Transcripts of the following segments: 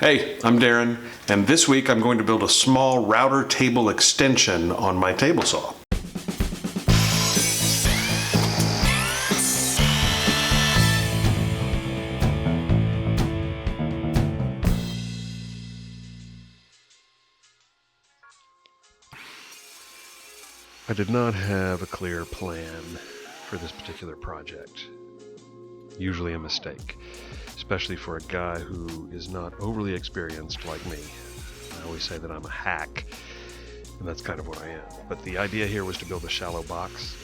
Hey, I'm Darren, and this week I'm going to build a small router table extension on my table saw. I did not have a clear plan for this particular project. Usually a mistake, especially for a guy who is not overly experienced like me. I always say that I'm a hack, and that's kind of what I am. But the idea here was to build a shallow box,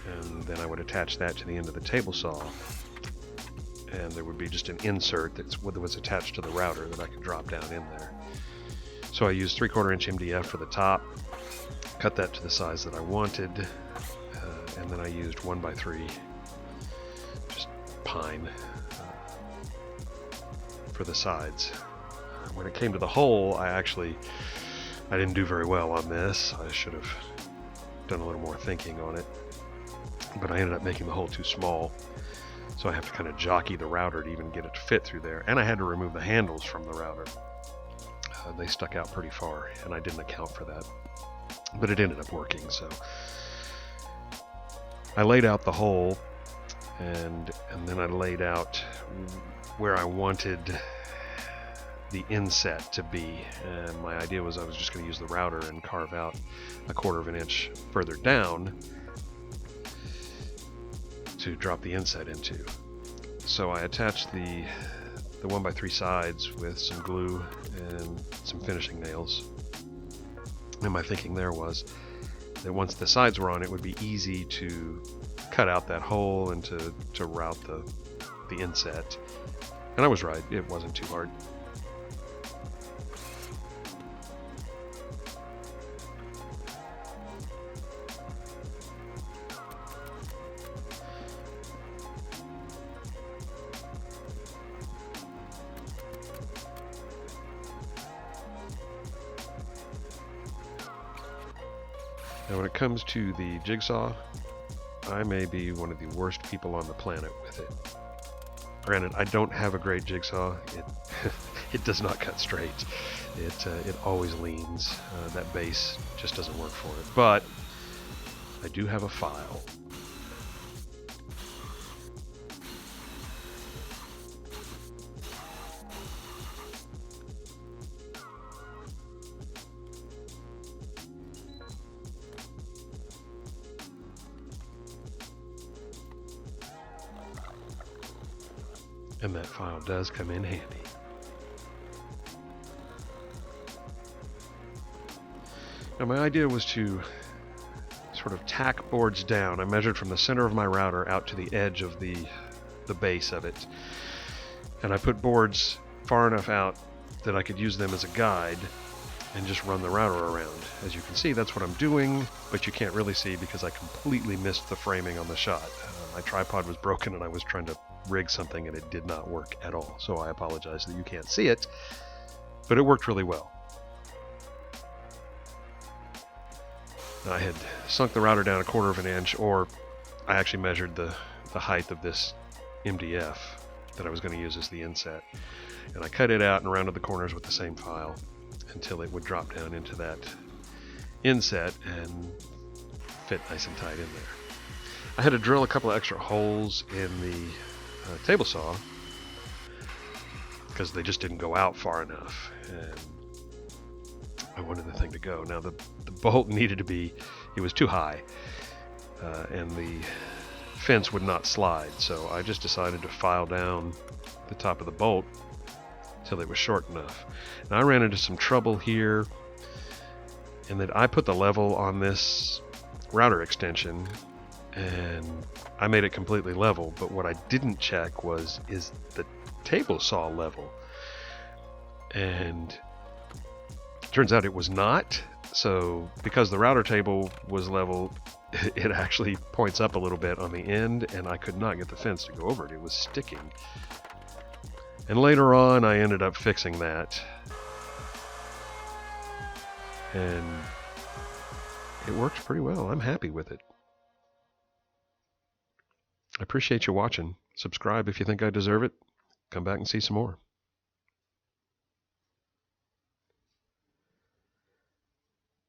and then I would attach that to the end of the table saw, and there would be just an insert that was attached to the router that I could drop down in there. So I used 3/4 inch MDF for the top, cut that to the size that I wanted, and then I used 1x3 just pine for the sides. When it came to the hole, I didn't do very well on this. I should have done a little more thinking on it, but I ended up making the hole too small, so I have to kind of jockey the router to even get it to fit through there, and I had to remove the handles from the router. They stuck out pretty far, and I didn't account for that, but it ended up working. So I laid out the hole, and then I laid out where I wanted the inset to be, and my idea was I was just going to use the router and carve out 1/4 inch further down to drop the inset into. So I attached the 1x3 sides with some glue and some finishing nails, and my thinking there was that once the sides were on, it would be easy to cut out that hole and to route the inset. And I was right, it wasn't too hard. Now when it comes to the jigsaw, I may be one of the worst people on the planet with it. Granted, I don't have a great jigsaw. It does not cut straight. It always leans. That base just doesn't work for it. But I do have a file. And that file does come in handy. Now my idea was to sort of tack boards down. I measured from the center of my router out to the edge of the base of it. And I put boards far enough out that I could use them as a guide and just run the router around. As you can see, that's what I'm doing, but you can't really see because I completely missed the framing on the shot. My tripod was broken and I was trying to rig something and it did not work at all. So I apologize that you can't see it, but it worked really well. I had sunk the router down 1/4 inch, or I actually measured the height of this MDF that I was going to use as the inset. And I cut it out and rounded the corners with the same file until it would drop down into that inset and fit nice and tight in there. I had to drill a couple of extra holes in the table saw because they just didn't go out far enough, and I wanted the thing to go. Now the bolt needed to be, it was too high, and the fence would not slide, so I just decided to file down the top of the bolt till it was short enough. Now I ran into some trouble here in that I put the level on this router extension and I made it completely level, but what I didn't check is the table saw level, and it turns out it was not. So because the router table was level, it actually points up a little bit on the end, and I could not get the fence to go over it. It was sticking. And later on I ended up fixing that, and it worked pretty well. I'm happy with it. I appreciate you watching. Subscribe if you think I deserve it. Come back and see some more.